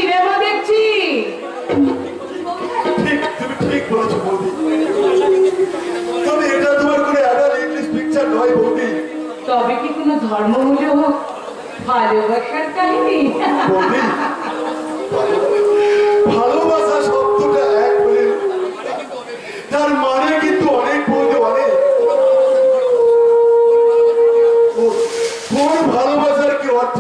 Cinema দেখছি। ঠিক, তুমি ঠিক বলেছো বৌদি। তবে এটা তোমার কোনো অ্যাডাল্ট ইংলিশ পিকচার নয় বৌদি। তবে কি কোনো ধর্মমূলক ভালোবাসার কাহিনী? বৌদি, ভালোবাসা শব্দটা এক হলে তার মানে কিন্তু অনেক বৌদি, অনেক। কোন ভালোবাসার কি অর্থ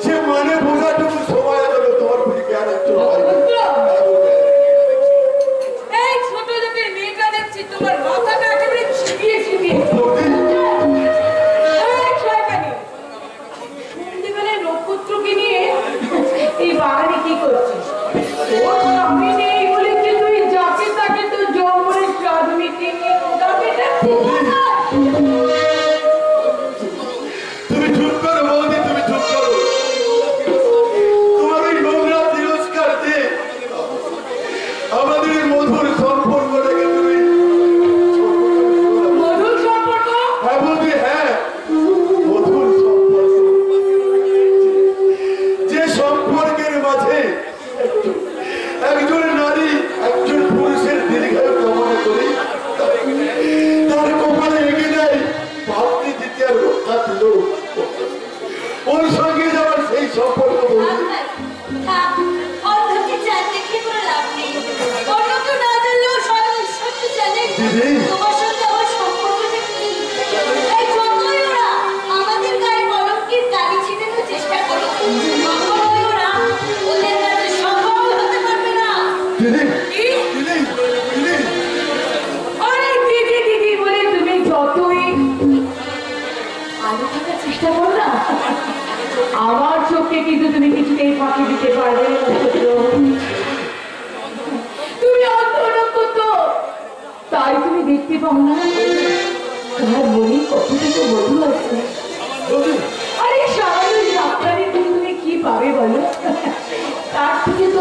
সে মানে বোঝাটুকু সময় গেল তোমার বুঝি জ্ঞান একটু হয় না। এই ছোট লোকের মেয়েটা দেখছি তোমার মাথাটা একেবারে ছিটিয়ে ছিটিয়ে। সন্ধ্যেবেলায় নক্ষত্রকে নিয়ে এই বাগানে কি করছিস? তোর স্বামী নেই বলে কি তুই যাকে তাকে তো জঙ্গলের স্বাদ মিটিয়ে নিয়ে ওটাকে তুমি চুপ করো বৌদি, তুমি চুপ করো। তোমার ওই নোংরা তিরস্কার দিয়ে আমাদের মধুর সম্পর্কটাকে তুমি মধুর সম্পর্ক? হ্যাঁ বৌদি, হ্যাঁ মধুর সম্পর্ক, যে সম্পর্কের মাঝে একজন নারী একজন পুরুষের দীর্ঘায়ু কামনা করে তার কপালে এগিয়ে দেয় ভাবতে দিতে আর রক্ষা দিল ওর সঙ্গে যাওয়ার সেই সম্পর্ক বৌদি। আমার চোখে কিন্তু তুমি কিছুতেই ফাঁকি দিতে পারবে না। তুমি অন্ত নক্ষত্র, তাই তুমি দেখতে পাও না তোমার মনে কতটুকু মধু আছে। আরে সারাদিন যাত্রারে তুমি কি পাবে বলো? তার থেকে তো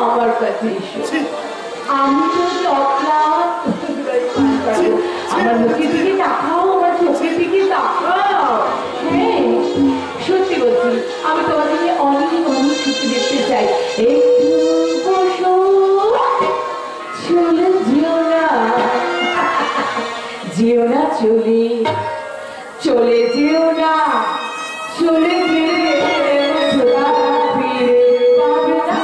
আমার কাছে এসো, আমি তো আমার মুখের দিকে তাকাও, আমার চোখের দিকে তাকাও। হ্যাঁ সত্যি বলছি, আমি তোমাদেরকে অনেক অনেক সত্যি দেখতে চাই। একটু বসো, চলে যেও না, যেও না, চলে চলে যেও না, চলে গেলে ফিরে পাবে না।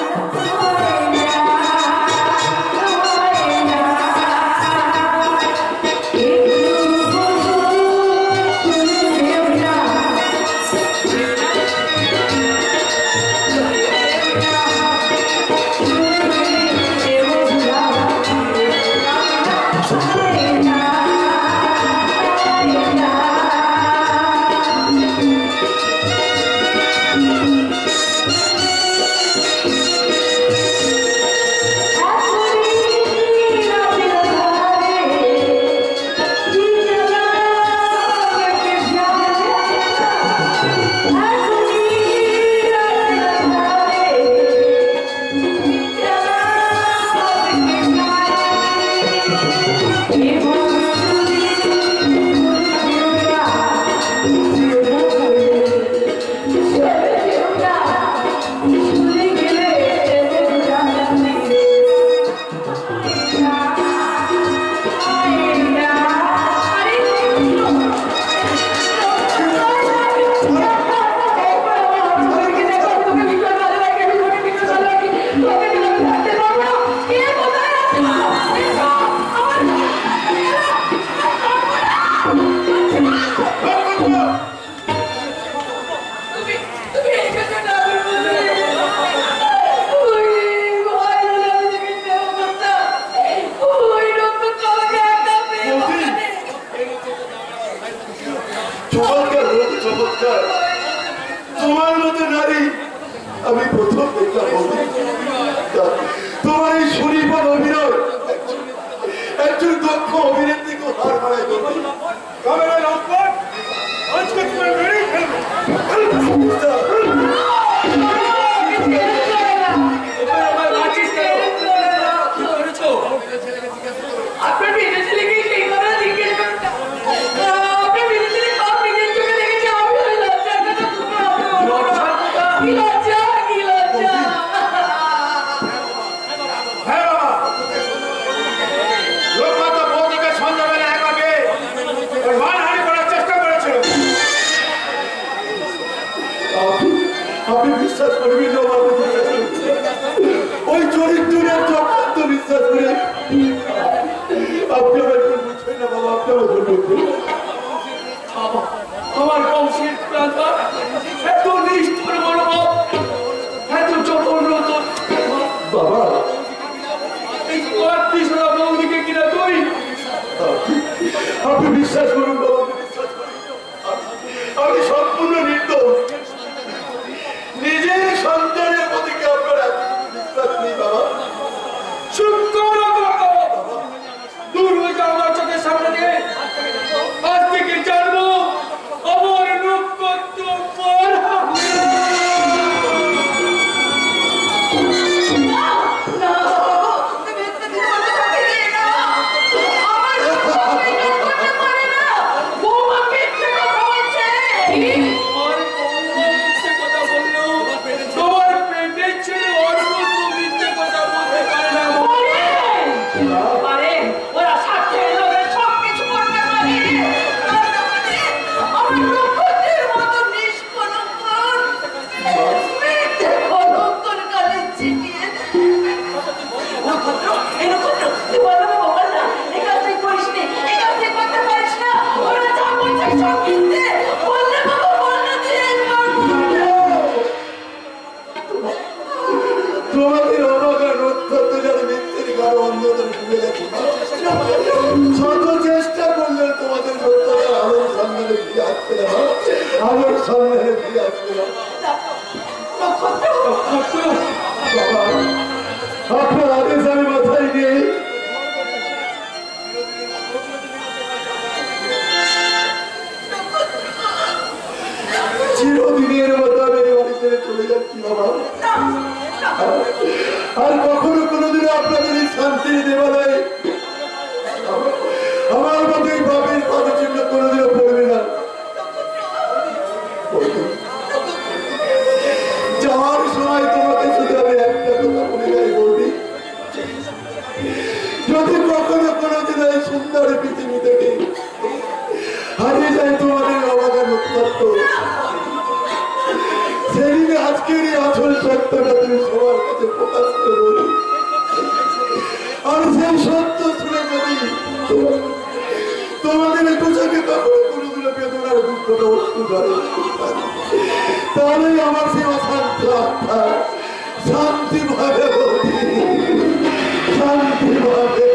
তোমার মতো নারী আমি প্রথম দেখলাম। তোমার এই সুনিপুণ অভিনয় একজন দক্ষ অভিনেত্রীকে হার মানায়। আজকে তোমার মেরেই ফেলবো। আপনার মেয়েটা ছেলেকে সেই কথা জিজ্ঞেস করতাম। আপনার মেয়েটা ছেলে সব নিজের চোখে দেখেছে। আমি লজ্জা কথা কি লজ্জা, কি লজ্জা। আমার বংশের প্রাণটা এত নিষ্ঠুর মনোভাব, এত জঘন্যতা। বাবা, এই কয়েকটা বৌদিকে কিনা তুই আপনি বিশ্বাস করুন বাবা, আমি সম্পূর্ণ নির্দোষ। নিজের সন্তানের প্রতি কি আপনার এত বিশ্বাস নেই বাবা? দূর হয়ে যাও আমার চোখের সামনে দিয়ে। আজ থেকে জানবো আমার নক্ষত্র তোমাদের অবাগা নক্ষত্র যারা মৃত্যুর গাঢ় অন্ধকারে ডুবে গেছে, শত চেষ্টা করলে তোমাদের নক্ষত্রের আলোর সন্ধানে ফিরে আসতে না, আলোর সন্ধানে ফিরে আসতে না। বাবা, আপনার আদেশ আমি মাথায় নিয়ে চিরদিনের মতো আমি বাড়ি ছেড়ে চলে যাচ্ছি বাবা। আর কখনো কোনোদিনও আপনাদের এই শান্তির দেবালয়ে আমার মতো এই বাপের পদচিহ্ন কোনোদিনও পড়বে না। যাওয়ার সময় তোমাকে শুধু আমি একটা কথা বলে যাই বলবি, যদি কখনো কোনোদিন এই সুন্দর পৃথিবী থেকে হারিয়ে যায় তোমাদের অবাধা নক্ষত্র, সেদিনে আজকের এই আসল সত্যটা তুমি সবার কাছে প্রকাশ করে বলি। আর সেই সত্য শুনে যদি তোমাদের পোশাকে কখনো কোনোদিনও বেদনার দুঃখটা অশ্রু ধরে, তাহলে আমার সেই অশান্ত আত্মা শান্তি ভাবে বলি, শান্তি ভাবে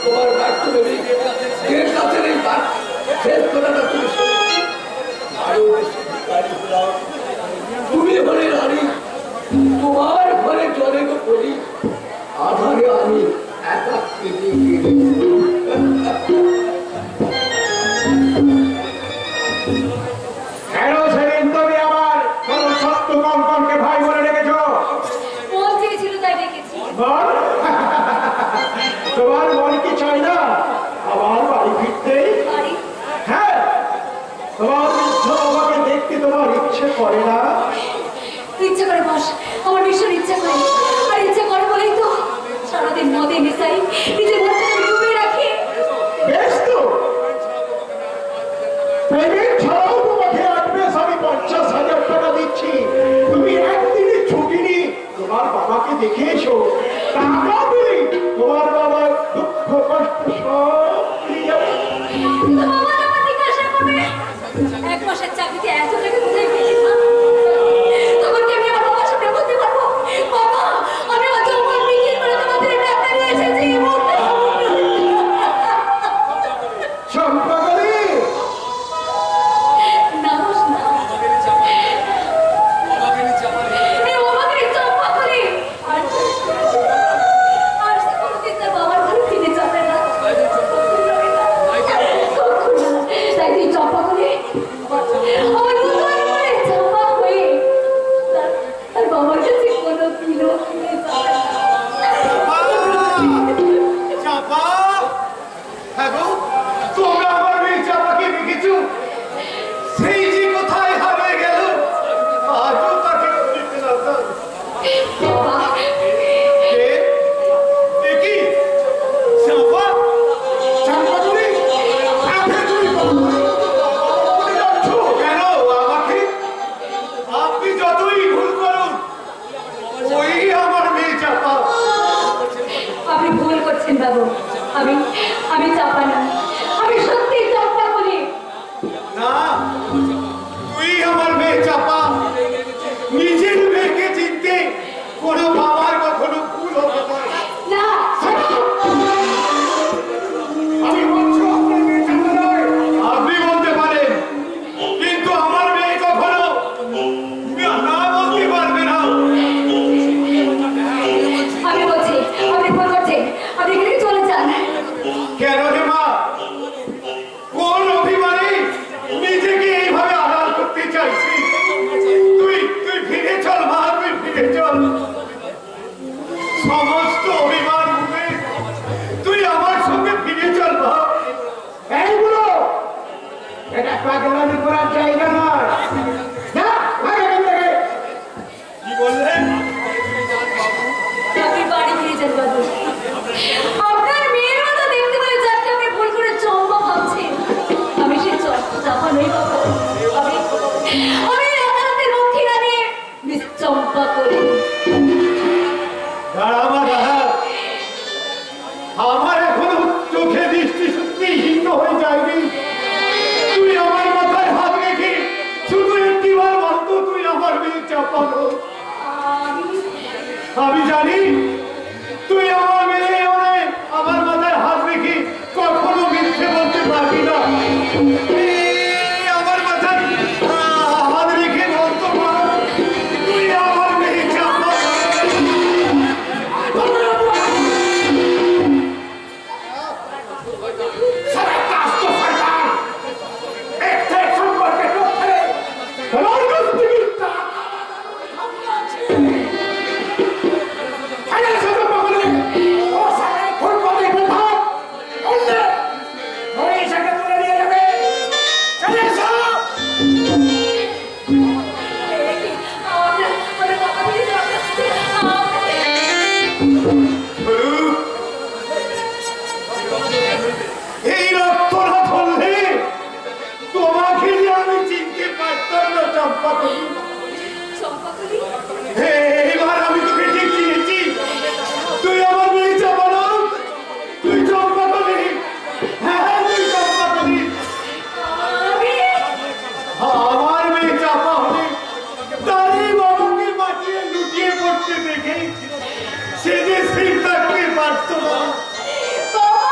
তোমার ব্যর্থ দেবী এর কাছে নেই তার শেষ কথাটা তুমি শোনো। আরো বেশি গাড়ি ঘোড়াও। তুমি হলে রানী, তোমার ঘরে জলে গো পড়ি, আধারে আমি একা কেঁদে কেঁদে কেন সেদিন তুমি আমার সত্য কঙ্কনকে ভাই বলে রেখেছো? মন চেয়েছিল তাই ডেকেছি। বল তোমার মন কি চাই না আমার বাড়ি ফিরতে? বাড়ি হ্যাঁ, তোমার বৃদ্ধ বাবাকে দেখতে তোমার ইচ্ছে করে না? ইচ্ছে করে বস, আমার ভীষণ ইচ্ছে করে। আর ইচ্ছে করে বলেই তো সারাদিন মদে মিশাই, নিজের মনটাকে ডুবে রাখি। বেশ তো, প্রেমের ছাড়াও তোমাকে অ্যাডভান্স আমি 50,000 টাকা দিচ্ছি। তুমি একদিনের ছুটি নিয়ে তোমার বাবাকে দেখে এসো। টাকা দিলে তোমার বাবার দুঃখ কষ্ট সব ফিরে যাবে। তো বাবা আমার জিজ্ঞাসা করবে, এক মাসের চাকরিতে এত টাকা কোথায় পেলি মা? তখন কি আমি আমার বাবার সামনে বলতে পারবো, বাবা আমি অত আমার বিক্রি করে তোমাদের টাকা নিয়ে এসেছি? চম্পাকলি, না বস না, এই বাবাকে চম্পা করি। আর সে কোনোদিন তার বাবার ঘরে ফিরে যাবে না। তাই তুই চম্পা করে আমার নতুন করে চম্পা হয়ে তার বাবার কাছে কোনো দিনও ফিরে যাবে না। চাপা, হ্যাঁ গো, তোমরা আমার মেয়ে চাপাকে দেখেছো? সেই যে কোথায় হারিয়ে গেল, আজও তাকে খুঁজতে না পাই। বাবা কে? এ কি? চাপা? চাপাগুলি? আপনি তুমি বলে যাচ্ছ কেন আমাকে? আপনি যতই ভুল করুন, ওই আমার মেয়ে চাপা। আপনি ভুল করছেন বাবু। আমি চাপা না, আমি সত্যি চম্পা করি। না, তুই আমার মেয়ে চাপা। নিজের মেয়েকে চিনতে কোনো বাবার কখনো ভুল হতে পারে না আমি বলছি আপনার মেয়ে চাপা নয়। আপনি বলতে পারেন, কিন্তু আমার মেয়ে কখনো না বলতে পারবে না। আমি বলছি আপনি ভুল করছেন, আপনি এখানে চলে যান। কেন রে মা? কোন অভিমানে নিজেকে এইভাবে আড়াল করতে চাইছি? তুই ফিরে চল মা, তুই ফিরে চল। সমস্ত অভিমান ভুলে তুই আমার সঙ্গে ফিরে চল মা। এইগুলো এটা পাগলামি করার জায়গা নয়। না, ভাগ এখান থেকে। কি বললেন? আপনি বাড়ি ফিরে যান বাবু। আপনার মেয়ের মতো দেখতে পেলে যাকে আপনি ভুল করে চম্পা ভাবছেন, আমি সেই চাপা নই বাবু। আমি রাতারাতি মুখ ঠিকা নিয়ে মিস চম্পা করি। দাঁড়া মা, দাঁড়া। আমার এখনো চোখে দৃষ্টি সত্যি হীন হয়ে যায়নি। তুই আমার মাথায় হাত রেখে শুধু একটিবার বলতো তুই আমার মেয়ে চাপা নয়। আমি জানি তুই আমার মেয়ে হয়ে আমার মাথায় হাত রেখে কখনো মিথ্যে বলতে পারবি না। এই আমার মাথায় হাত রেখে বলতো মা, তুই আমার মেয়ে চাপা সারা কাজ তো শয়তান। একটা সম্পর্কে রক্ষে বলার গস্তিটা আরে সব বলে ও সারা ফুল পাবে কথা বললে ওই সাথে তুলে নিয়ে যাবে। চলে এসো। এই রক্ত না ধরলে তোমাকে যে আমি চিনতে পারতাম না চম্পাকলি। এইবার আমি তোকে ঠিক চিনেছি। তুই আমার মেয়ে চাপা না, তুই চম্পাকলি। হ্যাঁ, তুই চম্পাকলি। আমার মেয়ে চাপা হলে তারই বাবাকে বাঁচিয়ে লুটিয়ে পড়তে দেখে সে যে স্থির থাকতে পারতো না। বাবা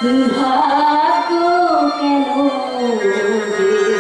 ভাগ্য কেন এমন করে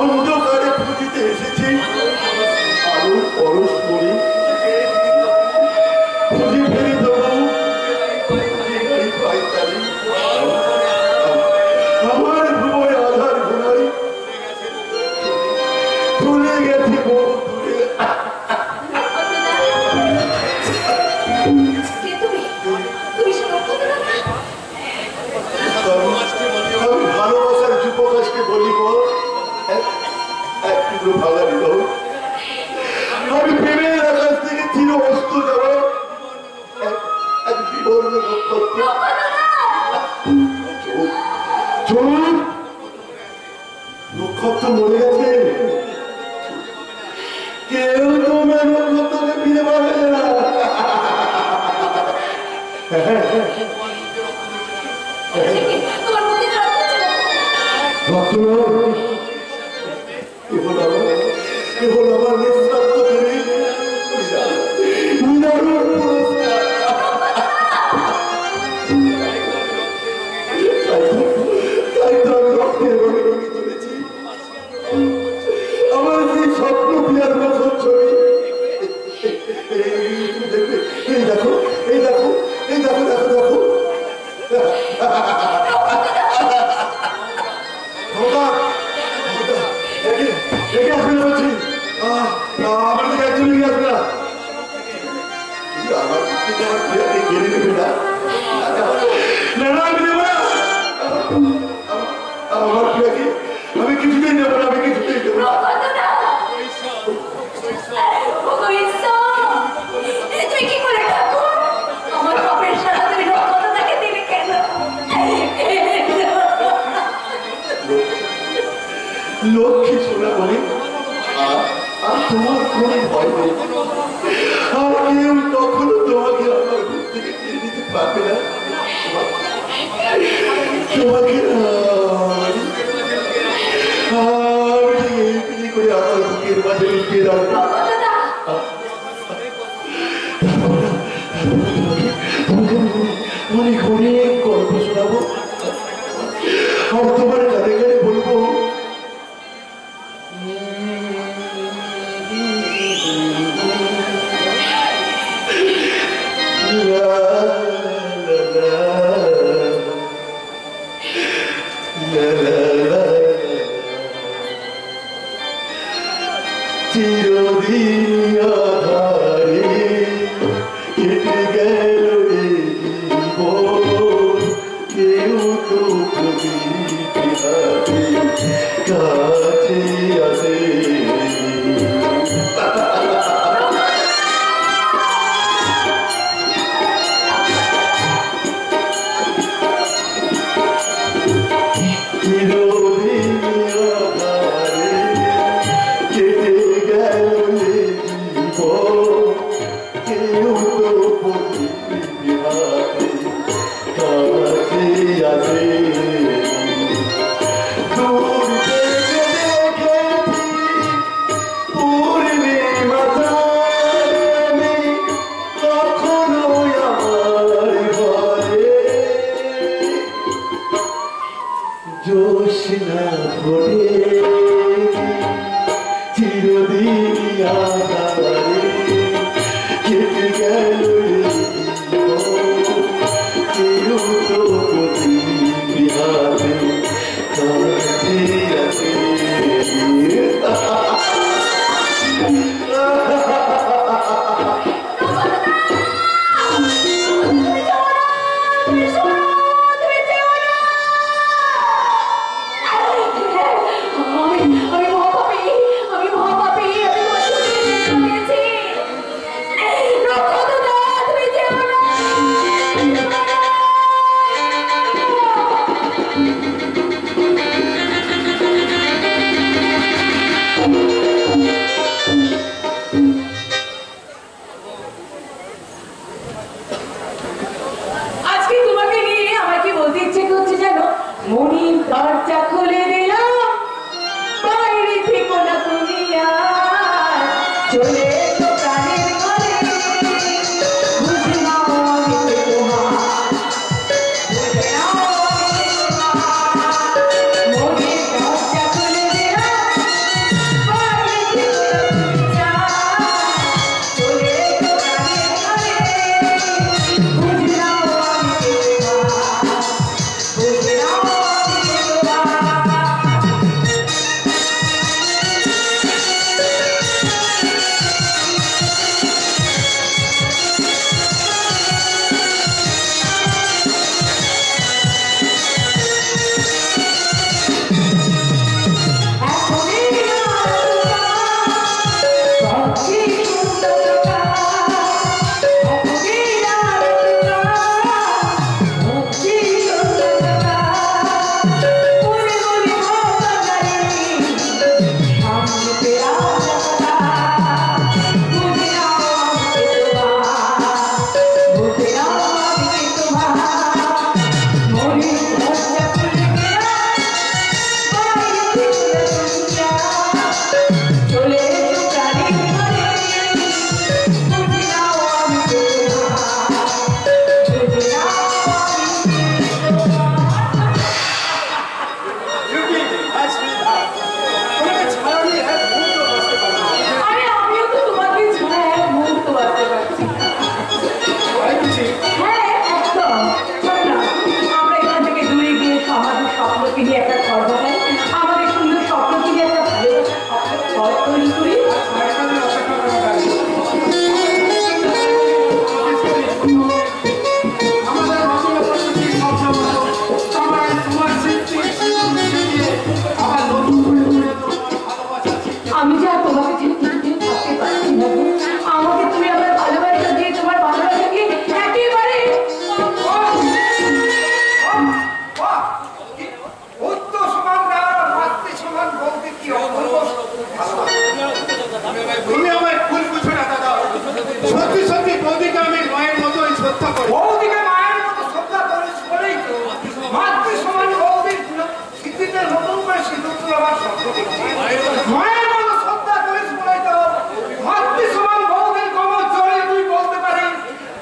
অন্ধকারে পুঁজিতে এসেছি আলু পরশ করি পুঁজি ফেলে দেবো আমার ভুবই আধার ঘুমাই ভুলে গেছি বহু দূরে আমি ভালোবাসার যুবকাশকে বলি বল একটু ভালো দিল আমি প্রেমের আকাশ থেকে চির অস্ত যাওয়া এক বিবর্ণ নক্ষত্র চলুন নক্ষত্র মরে গেছে কেউ তোমার নক্ষত্রকে ফিরে পাবে না কেবল আমার নিঃস্বার্থ প্রেমী নিদারুণ পুরস্কার তাই তো আমি রক্তের রঙে রঙে চলেছি আমার সেই স্বপ্ন পিয়ার বছর ছবি দেখবে এই দেখো এই দেখো এই দেখো দেখো দেখো দেখে আসবে না বলছি আমার দিকে একজনই নিয়ে আসবে না আমার দিকে আমার প্রিয়াকে ঘিরে নেবে না না আমি নেব না আমার প্রিয়াকে আমি কিছুতেই নেব না আমি কিছুতেই নেব না তুই কি করে আমার বাপের সাথে তোমাকে অনেক অনেক গল্প শোনাবো আর তোমার কানে কানে বলবো চিরদিন আধারে কেটে গেল কেউ তো কাছে আসে জোসনা ভরে চিরদিন আধারে কেটে গেল কেউ তো বিহারে কাছে আছে মনির দরজা খুলে দিলাম বাইরে থেকে না তুমি আর চলে তো প্রাণের ঘরে বুঝে নাও আমি তোমার বুঝে নাও আমি তোমার মনির দরজা খুলে দিলাম বাইরে থেকে না তুমি আর চলে তো প্রাণের ঘরে বুঝে নাও আমি তোমার বুঝে নাও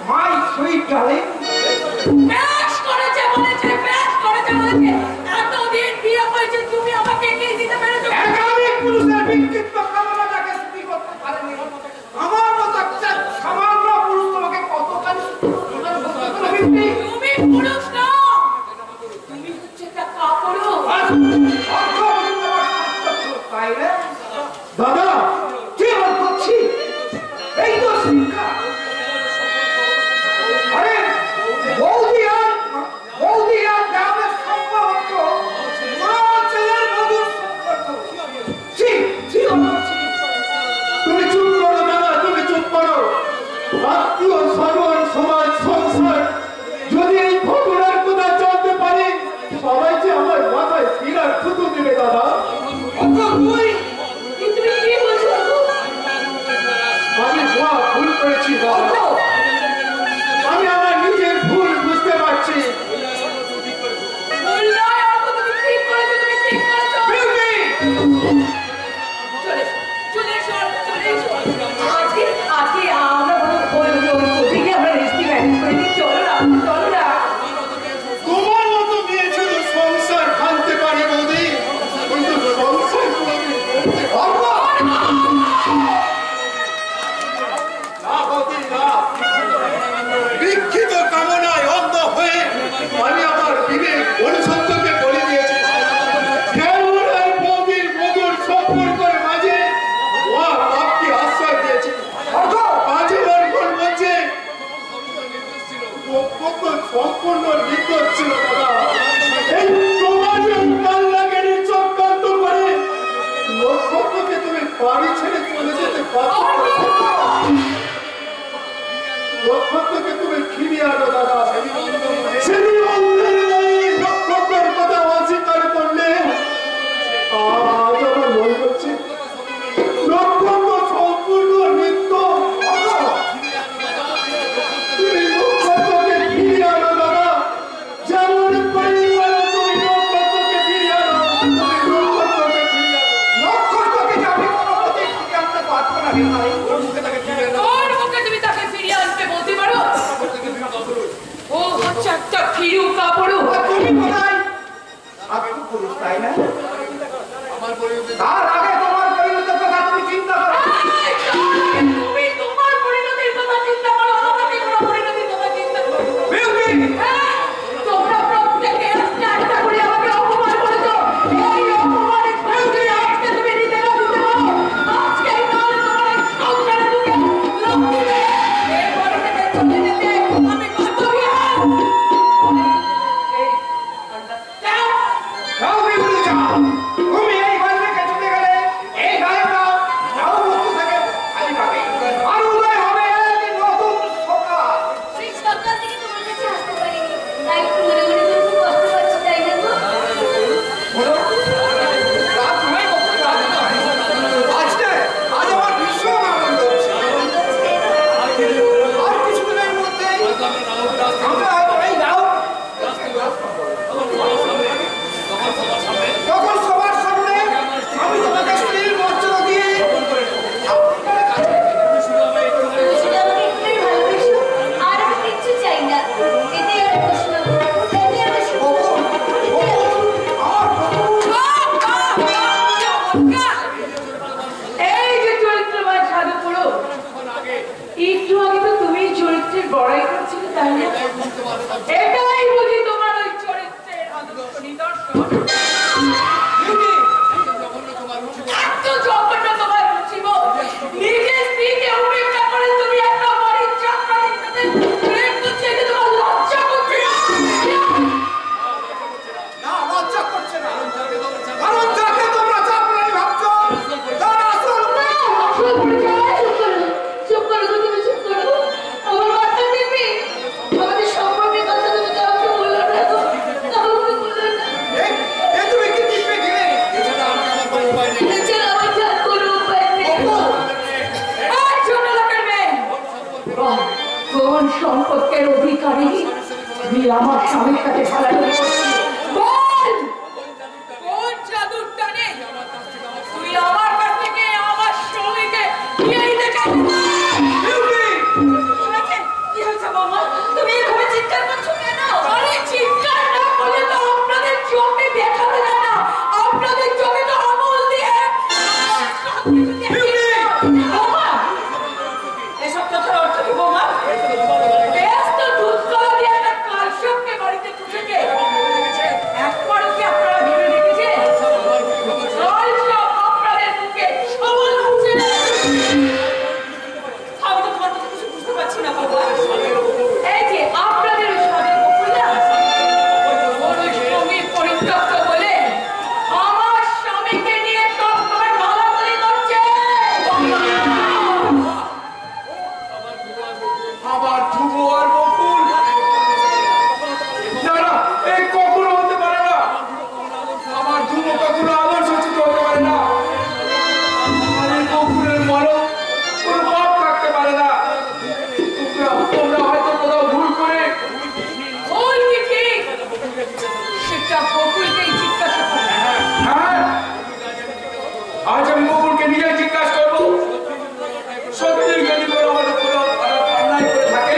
মায়ের জানে ব্যাস করেছে বলেছে, ব্যাস করেছে বলেছে। এতদিন বিয়ে হয়েছে, তুমি আমাকে এগিয়ে দিতে পেরেছো? একাধিক পুরুষের বিক্ষিপ্ত কামনাটাকে স্ত্রী করতে পারেনি। আমার মতো একটা সামান্য পুরুষ তোমাকে কতখানি তুমি পুরুষ নও, তুমি হচ্ছে একটা কাপুরুষ। তাই না দাদা? কি আর করছি, এই তো শিক্ষা। আরে বৌদি আর গ্রামের সম্পর্ক ছেলের মধুর সম্পর্ক। তুমি চুপ করো দাদা, তুমি চুপ করো। আত্মীয় স্বজন সমাজ সংসার যদি এই ঘটনার কথা জানতে পারি, সবাই যে আমার মাথায় বিরাট থুতু দিবে দাদা। তুমি কি বলছো? আমি ভুল করেছি দাদা, আমি আমার নিজের ভুল বুঝতে পারছি। ভুল নয়, অপু, তুমি ঠিক করেছো, তুমি ঠিক করেছো। চলে এসো, চলে এসো। আজকে আমরা ওই কোথায় আমরা রেস্টি ম্যানেজ করে দিই। চলো না, চলো না। তোমার মতো মেয়ে ছিল সংসার ভাঙতে পারে বৌদি, কিন্তু সংসার কোনোদিন করতে পারবো না। না বৌদি, না। বিক্ষিপ্ত কামনায় অন্ধ হয়ে আমি আমার বিবেক অনুসন্ধানকে বলে দিয়েছি। কেমন আর বৌদির মধুর সম্পর্কের মাঝে ওয়া বাপকে আশ্রয় দিয়েছি। মাঝে আমার মন বলছে কত সম্পূর্ণ নির্দোষ ছিল দাদা। এই তোমার কাল্লাগেরি চক্রান্ত করে নক্ষত্রকে তুমি বাড়ি ছেড়ে চলে যেতে পারো। নক্ষত্রকে তুমি ফিরিয়ে আনো দাদা। সেদিন অন্ধের ন্যায় নক্ষত্রের কথা অস্বীকার করলে আজ আমার মন করছে নক্ষত্র সম্পূর্ণ নিত্য। তুমি নক্ষত্রকে ফিরিয়ে আনো দাদা, যেমন পরিবার তুমি নক্ষত্রকে ফিরিয়ে আনো, তুমি নক্ষত্রকে ফিরিয়ে আনো। নক্ষত্রকে যাবে কোনো মতে ফিরিয়ে আনতে পারবো না রে ভাই। ওর মুখে তাকে ফিরিয়ে আনো। ওর মুখে তুমি তাকে ফিরিয়ে আনতে বলতে পারো? ও হচ্ছে একটা ফিরু কাপড়ু। আর তুমি কোথায়? আমি তো পুরুষ, তাই না? তার আগে তোমার পরিণতির কথা তুমি চিন্তা করো। তুমি তোমার পরিণতির কথা চিন্তা করো, আমাকে কোনো পরিণতির কথা চিন্তা করো। হ্যাঁ, তোমরা প্রত্যেকে একটা করে আমাকে অপমান করেছো। এই অপমানের শাস্তি আজকে তুমি নিতে না দিতে পারো। আজকে নয়, তোমার এই সংসারে ঢুকে লক্ষ্মী মেয়ে এই বাড়ি থেকে চলে যেতে আমি বাধ্য হই। এই যাও। যাও বিউটি যাও। তুমি এই ঘর থেকে চলে গেলে এই গায়েটা যাও বস্তু থেকে খালি পাবে। আর উদয় হবে এক নতুন সকাল। সেই সকাল থেকে তোমার কাছে আসতে পারিনি, তাই একটু মনে মনে করে খুব কষ্ট পাচ্ছি, তাই না গো? বলো, রাত নয় বছর রাত নয়। আজ আমার ভীষণ আনন্দ হচ্ছে। আর কিছুদিনের মধ্যেই আমরা হয়তো এই যাও তখন সবার সামনে আমি তোমাকে স্ত্রীর মর্যাদা দিয়ে আপনার কাছে তুমি শুধু আমাকে একটুই ভালোবেসো, আর আমি কিচ্ছু চাই না। এতেই আমি খুশি হব, এতেই আমি সুখী হব, এতেই আমি সুখী হব। আমার এই যে চরিত্রবান সাধু পুরো, একটু আগে তো তুমি চরিত্রের বড়াই করছিলে, তাই না? এটাই বুঝি তোমার ওই চরিত্রের আদর্শ নিদর্শন। এত জঘন্য তোমার রুচিব, নিজের স্ত্রীকে উপেক্ষা করে তুমি একটা বাড়ির চাকরানির সাথে প্রেম করছো, এতে তোমার লজ্জা করছে না? না লজ্জা করছে না, কারণ যাকে তোমরা চাকরানি ভাবছো তার আসল আসল পরিচয় চুপ করো, তুমি চুপ করো। আমার মাথা টিপি আমাদের সম্পর্কের কথা তুমি কাউকে বললো না, কাউকে বললো না। এ তুমি কি টিপে দিলে? এছাড়া আমার যা কোনো উপায় নেই। এই ছোট লোকের মেয়ে, বাহ, কোন সম্পর্কের অধিকারী তুমি আমার স্বামীর কাছে খেলাধুলা করছিস? বল, কোন জাদুর টানে তুই আমার কাছ থেকে আমার স্বামীকে নিয়ে নিতে চাইছিস? কি হয়েছে বৌমা? তুমি বেশ তো দুধ কলা দিয়ে একটা কালসবকে বাড়িতে পুষেছে। একবারও কি আপনারা ভেবে দেখেছেন? কালসব আপনাদের মুখে সবল হচ্ছে। আমি তো তোমার কথা কিছু বুঝতে পারছি না বাবা। এই যে আপনাদের ওই স্বামী বকুল্লা, ওর স্বামী পরিত্যক্ত বলে আমার স্বামীকে নিয়ে সবসময় গালাগালি করছে। আবার ধ্রুব আর বকুল না না, এই কখনো হতে পারে না। আমার ধ্রুব কখনো আদর্শচ্যুত হতে পারে না। আর এই বকুলের মরণ কোনো পাপ থাকতে পারে না। তোমরা হয়তো কোথাও ভুল করে ভুল কি ঠিক সেটা বকুলকেই জিজ্ঞাসা করবে। হ্যাঁ, আজ আমি বকুলকে নিজে জিজ্ঞাসা করবো, সত্যি যদি কোনো আমাদের কোনো অন্যায় করে থাকে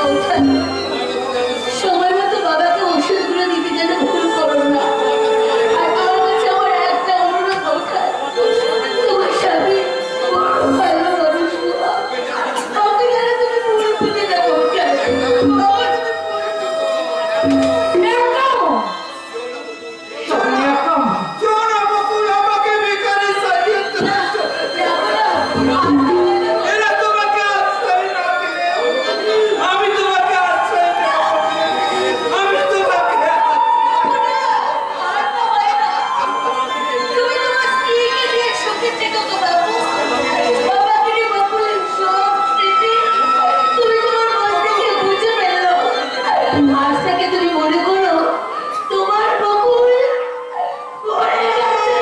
বৌঠান, সময় মতো বাবাকে ওষুধগুলো দিতে যেন ভুল করো না। আর আমার কাছে আমার একটা অনুরোধ বৌঠান, তোমার স্বামী বড় ভালো মানুষ বাবা। ওকে যেন তুমি ভুল বুঝে না বৌঠান। বাবা তুমি আমাকে বেকারে সাজিয়ে এরা তোমাকে আশ্রয় না দিলে আমি তোমাকে আশ্রয় দেব। আমি তোমাকে তুমি তোমার স্ত্রীকে নিয়ে সুখে থেকো তো বাবু। বাবাকে নিয়ে বকুলের সব স্মৃতি তুমি তোমার মন থেকে বুঝে ফেললো। আজ থেকে তুমি মনে করো তোমার বকুল মরে গেছে।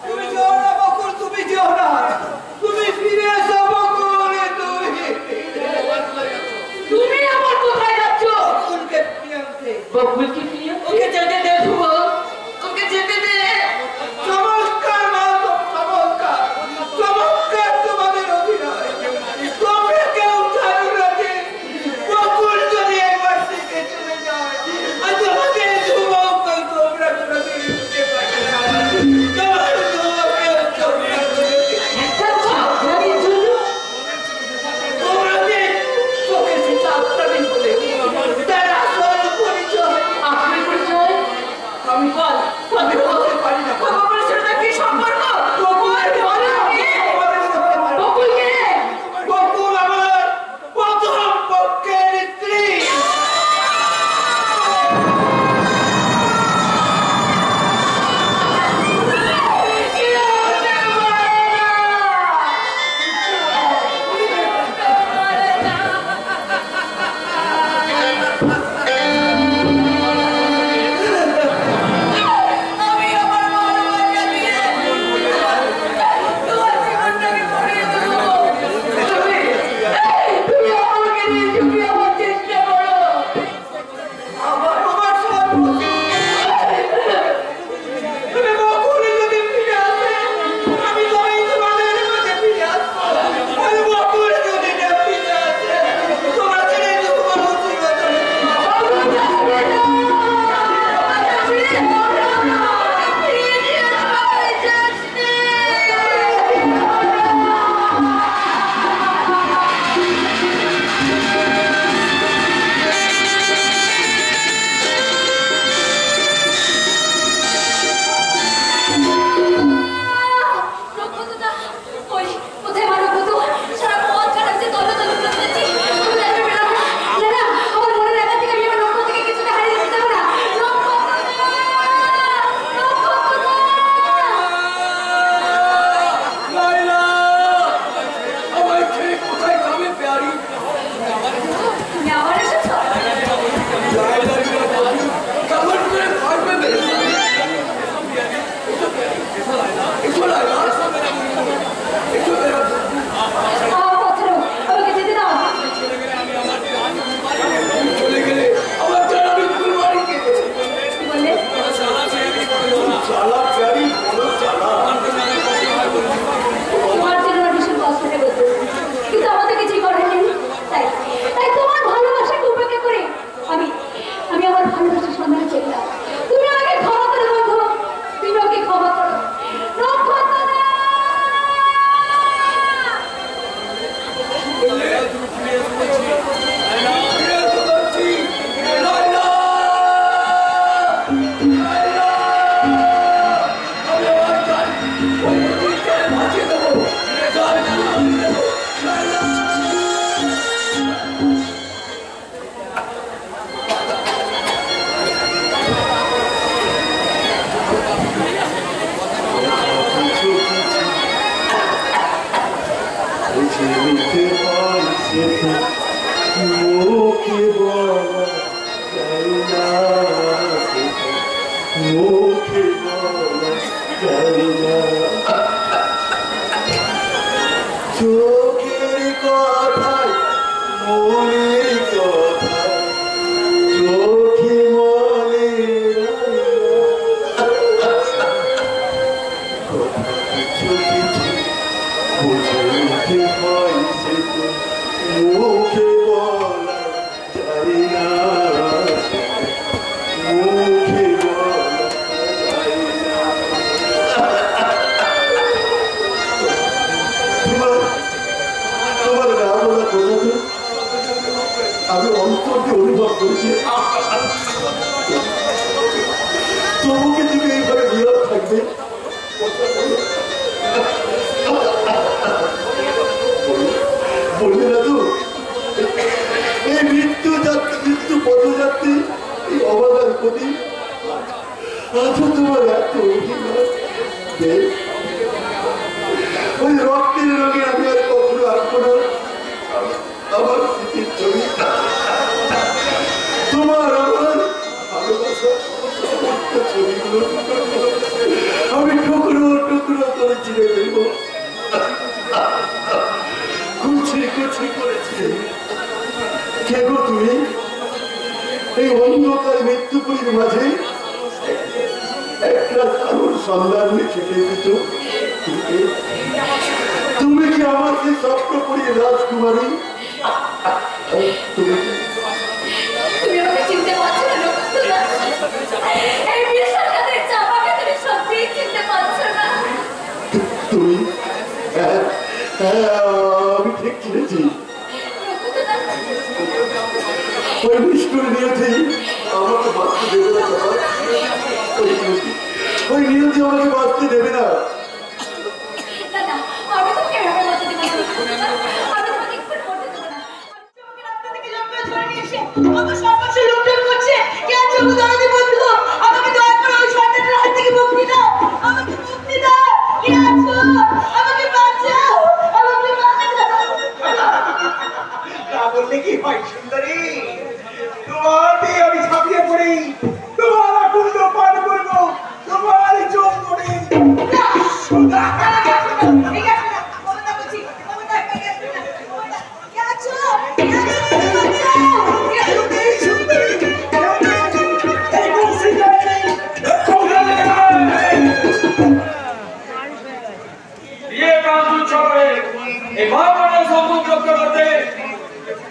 তুমি যেও না বকুল, তুমি যেও না। তুমি ফিরে এসো বকুল, তুমি আমার কোথায় যাচ্ছ? বকুলকে ফিরে আনতে। বকুলকে ফিরিয়ে ওকে যেতে দে ধ্রুব, ওকে যেতে দে। চমৎকার মাধব, চমৎকার চমৎকার তোমাদের অভিনয়। তোমরা কেউ জানো না যে বকুল যদি একবার থেকে চলে যায় আর তোমাদের যুবককে তোমরা কোনোদিন বুঝতে পারবে না। তোমার যুবকের তোমরা কোনোদিন একটা সাবধানের জন্য তোমরা যে চোখে সেটা আপনারই বলে তার আসল পরিচয়। যেতে হয় সেটা মুখে বলা যায় না, মুখে বলা যায় না। চোখের কথায় মনের কথায় চোখে মনে বুঝতে হয় সে তো মুখে বলা যায় না, মুখে বলা যায় না। তোমার না বলা কথাটা আমি অন্তরকে অনুভব করেছি। তবুকে তুমি এইভাবে নীরব থাকবে? বলবে না তো এই মৃত্যু যাত্রী, মৃত্যু পথযাত্রী, এই অবাধার প্রতি আজও তোমার এত অভিমান। ওই রক্তের রঙে আমি আর কখনো আসবো না। আমার স্মৃতির ছবি, তোমার আমার ভালোবাসার সমস্ত ছবিগুলো আমি টুকরো টুকরো করে চিনে ফেলবো, কুচি কুচি করেছি। কে গো তুমি? এই অন্ধকার মৃত্যুপুরীর মাঝে একটা আলোর সন্ধান ছেটে দিত। তুমি কি আমার সেই স্বপ্নপুরী রাজকুমারী? তুমি আমাকে চিনতে পারছো না নক্ষত্রদা? এই বিশাল কাদের চাপাকে তুমি সত্যিই চিনতে পারছো না? তুমি আমি ঠিক চিনেছি। নক্ষত্রদা, ওই নিষ্ঠুর নিয়তি আমাকে বাঁচতে দেবে না। ওই নিয়তি আমাকে বাঁচতে দেবে না। না না, আমি তোমাকে এভাবে বলতে দেবো না নক্ষত্রদা। আমি তোমাকে একটু করতে দেবো না। তোমাকে রাস্তা থেকে জঙ্গলে ধরে নিয়ে এসে আমার সর্বস্ব লুণ্ঠন করছে। কে আছো গো দরদি বন্ধু? আমাকে দয়া করে ওই শয়তানের হাত থেকে মুক্তি দাও, আমাকে মুক্তি দাও। কে আছো? আমাকে বাঁচাও, আমাকে বাঁচাও। না বললে কি হয় সুন্দরী? তোমার দিয়ে আমি ছাপিয়ে পড়ি, তোমার আকুণ্ড পান করবো, তোমার চোখ পড়ি।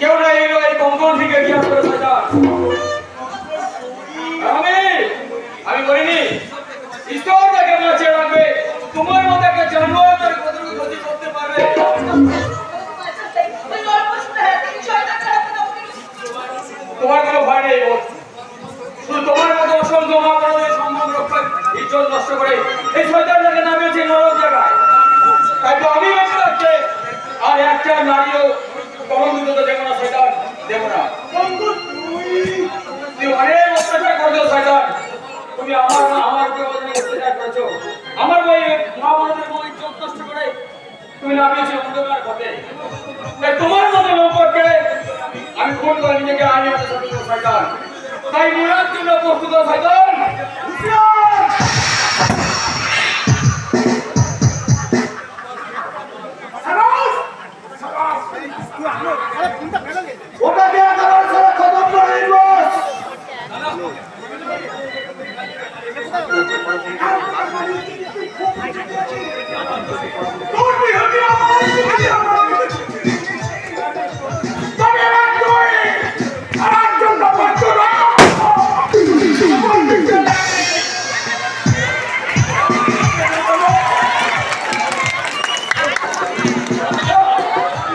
কেউ না এলো এই কঙ্কন থেকে কি করে আমি বলিনি ঈশ্বর তাকে বাঁচে রাখবে। তোমার মতো একটা জানোয়ার তার কতটুকু ক্ষতি করতে পারবে? তোমার কোনো ভয় নেই, শুধু তোমার মতো অসংখ্য মহাপ্রভুদের সম্মান রক্ষার ইজ্জত নষ্ট করে এই শয়তানটাকে নামিয়েছে নরক জায়গায়। তাই তো আমি বেঁচে থাকতে আর একটা নারীও কলঙ্কিত দেবো না, শয়তান দেবো না। তুই অনেক অত্যাচার করছো শয়তান, তুমি আমার উপরে অনেক অত্যাচার করেছো। আমার বই মহাভারতের বই ইজ্জত নষ্ট করে তুমি নামিয়েছো অন্ধকার পথে। তাই তোমার মতো লোককে আমি খুন করে নিজেকে আইনি হাতে সরিয়ে দেবো শয়তান। তাই মরার জন্য প্রস্তুত শয়তান। ওটাকে আদালত ছাড়া খতম করে দিন বস।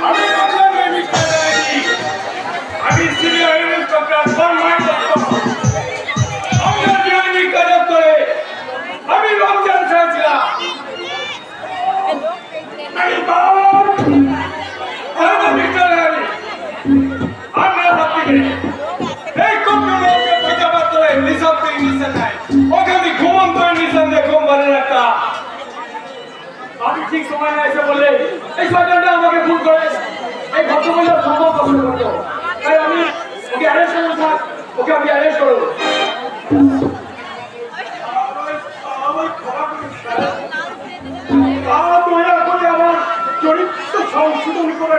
আমি ওকে আমি অ্যারেস্ট করবো। দয়া করে আমার চরিত্র সংশোধন করে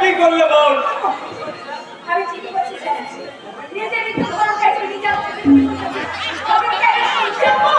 কি করলে বল? আমি চিঠি করছি নিজে নিজে ঘর কাছে নিয়ে যাও আমি কেন যাবো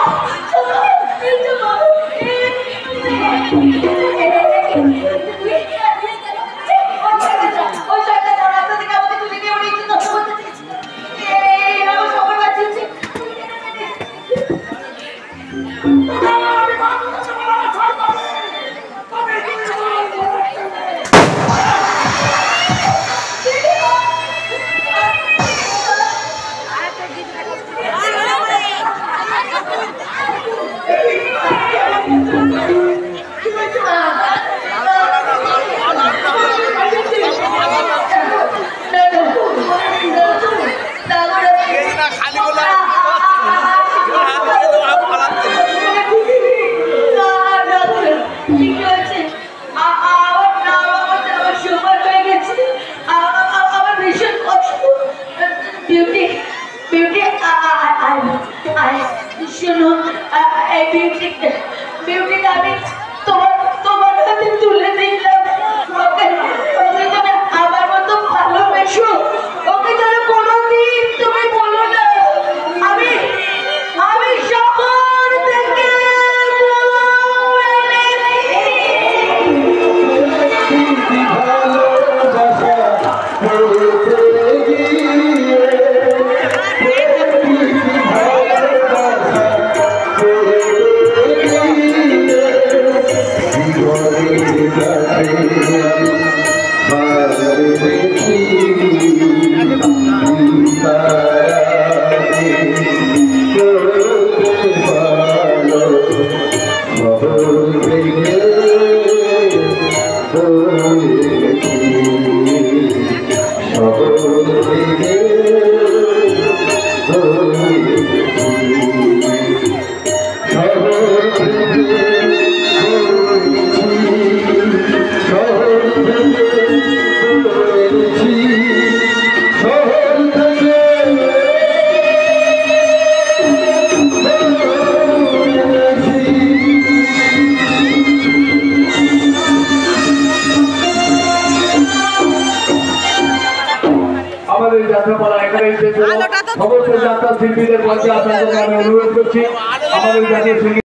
যাত্রাপালা এখানেই শেষ হলো। সমস্ত যাত্রা শিল্পীদের মঞ্চে আসার জন্য আমি অনুরোধ করছি। আমাদের জাতীয়